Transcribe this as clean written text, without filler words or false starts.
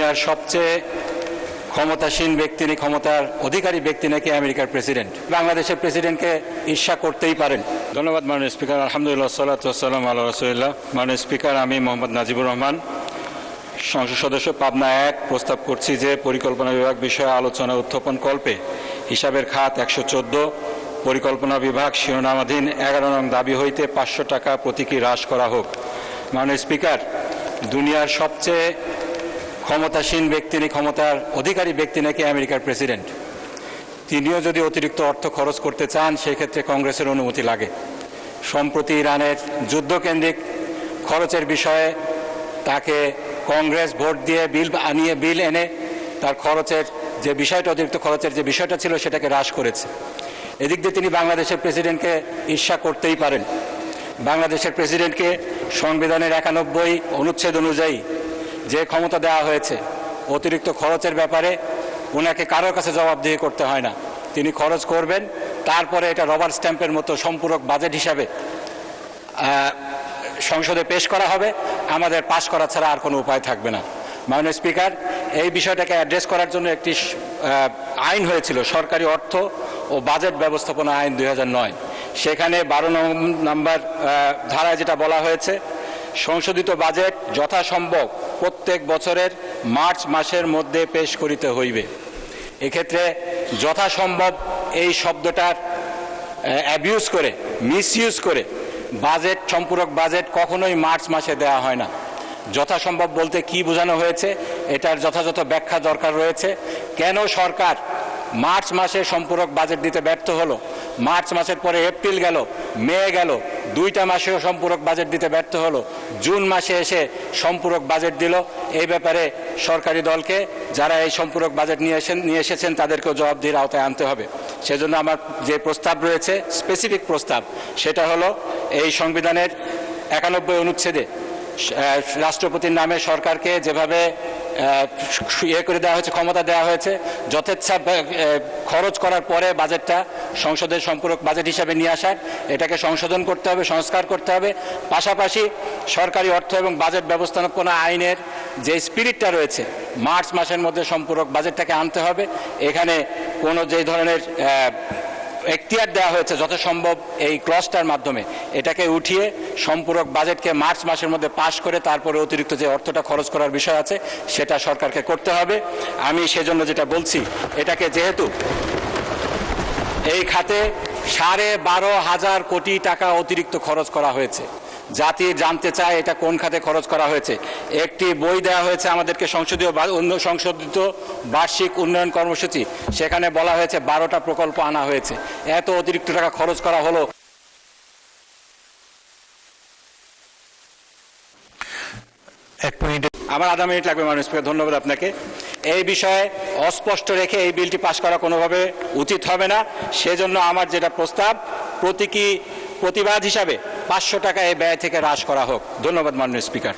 দুনিয়ার সবচেয়ে ক্ষমতাসীন ব্যক্তি, ক্ষমতার অধিকারী ব্যক্তি নাকি আমেরিকার প্রেসিডেন্ট। বাংলাদেশের প্রেসিডেন্টকে ঈর্ষা করতেই পারেন। ধন্যবাদ মাননীয় স্পিকার। আলহামদুলিল্লাহ, সাল্লাতু ওয়াসসালামু আলা রাসূলিল্লাহ। মাননীয় স্পিকার, আমি মোহাম্মদ নাজিবুর রহমান, সংসদ সদস্য পাবনা 1, প্রস্তাব করছি যে পরিকল্পনা বিভাগ বিষয়ে আলোচনা উত্থাপন কল্পে হিসাবের খাত 114 পরিকল্পনা বিভাগ শিরোনামাধীন 11 নং দাবি হইতে 500 টাকা প্রতীকী হ্রাস করা হোক। মাননীয় স্পিকার, দুনিয়ার সবচেয়ে ক্ষমতাসীন ব্যক্তি, ক্ষমতার অধিকারী ব্যক্তি নাকি আমেরিকার প্রেসিডেন্ট। তিনিও যদি অতিরিক্ত অর্থ খরচ করতে চান, সেক্ষেত্রে কংগ্রেসের অনুমতি লাগে। সম্প্রতি ইরানের যুদ্ধকেন্দ্রিক খরচের বিষয়ে তাকে কংগ্রেস ভোট দিয়ে বিল এনে তার খরচের যে বিষয়টা, অতিরিক্ত খরচের যে বিষয়টা ছিল, সেটাকে হ্রাস করেছে। এদিক দিয়ে তিনি বাংলাদেশের প্রেসিডেন্টকে ঈর্ষা করতেই পারেন। বাংলাদেশের প্রেসিডেন্টকে সংবিধানের 91 অনুচ্ছেদ অনুযায়ী যে ক্ষমতা দেওয়া হয়েছে, অতিরিক্ত খরচের ব্যাপারে ওনাকে কারোর কাছে জবাবদিহি করতে হয় না। তিনি খরচ করবেন, তারপরে এটা রবার স্ট্যাম্পের মতো সম্পূরক বাজেট হিসাবে সংসদে পেশ করা হবে। আমাদের পাশ করা ছাড়া আর কোনো উপায় থাকবে না। মাননীয় স্পিকার, এই বিষয়টাকে অ্যাড্রেস করার জন্য একটি আইন হয়েছিল, সরকারি অর্থ ও বাজেট ব্যবস্থাপনা আইন 2009। সেখানে 12 নম্বর ধারায় যেটা বলা হয়েছে, সংশোধিত বাজেট যথাসম্ভব প্রত্যেক বছরের মার্চ মাসের মধ্যে পেশ করিতে হইবে। এক্ষেত্রে যথাসম্ভব এই শব্দটার অ্যাবিউজ করে, মিসইউজ করে বাজেট, সম্পূরক বাজেট কখনোই মার্চ মাসে দেওয়া হয় না। যথাসম্ভব বলতে কি বোঝানো হয়েছে, এটার যথাযথ ব্যাখ্যা দরকার রয়েছে। কেন সরকার মার্চ মাসে সম্পূরক বাজেট দিতে ব্যর্থ হলো? মার্চ মাসের পরে এপ্রিল গেল, মে গেল, 2টা মাসেও সম্পূরক বাজেট দিতে ব্যর্থ হলো। জুন মাসে এসে সম্পূরক বাজেট দিল। এই ব্যাপারে সরকারি দলকে, যারা এই সম্পূরক বাজেট নিয়ে এসেছেন, তাদেরকেও জবাবদিহির আওতায় আনতে হবে। সেজন্য আমার যে প্রস্তাব রয়েছে, স্পেসিফিক প্রস্তাব, সেটা হলো এই সংবিধানের 91 অনুচ্ছেদে রাষ্ট্রপতির নামে সরকারকে যেভাবে করে দেওয়া হয়েছে, ক্ষমতা দেওয়া হয়েছে, যথেচ্ছা খরচ করার পরে বাজেটটা সংসদের সম্পূরক বাজেট হিসাবে নিয়ে আসার, এটাকে সংশোধন করতে হবে, সংস্কার করতে হবে। পাশাপাশি সরকারি অর্থ এবং বাজেট ব্যবস্থাপনা আইনের যে স্পিরিটটা রয়েছে, মার্চ মাসের মধ্যে সম্পূরক বাজেটটাকে আনতে হবে। এখানে কোনো যে ধরনের এখতিয়ার দেওয়া হয়েছে, যথাসম্ভব এই ক্লজটার মাধ্যমে এটাকে উঠিয়ে সম্পূরক বাজেটকে মার্চ মাসের মধ্যে পাশ করে তারপরে অতিরিক্ত যে অর্থটা খরচ করার বিষয় আছে, সেটা সরকারকে করতে হবে। আমি সেজন্য যেটা বলছি, এটাকে যেহেতু এই খাতে 12,500 কোটি টাকা অতিরিক্ত খরচ করা হয়েছে, জাতি জানতে চায় এটা কোন খাতে খরচ করা হয়েছে। একটি বই দেওয়া হয়েছে আমাদেরকে, সংশোধিত বার্ষিক উন্নয়ন কর্মসূচি, সেখানে বলা হয়েছে 12টা প্রকল্প আনা হয়েছে। এত অতিরিক্ত টাকা খরচ করা হলো। আমার আধা মিনিট লাগবে মাননীয় স্পিকার। ধন্যবাদ আপনাকে। এই বিষয়ে অস্পষ্ট রেখে এই বিলটি পাশ করা কোনোভাবে উচিত হবে না। সেজন্য আমার যেটা প্রস্তাব, প্রতিবাদ হিসাবে 500 টাকা এই ব্যয় থেকে হ্রাস করা হোক। ধন্যবাদ মাননীয় স্পিকার।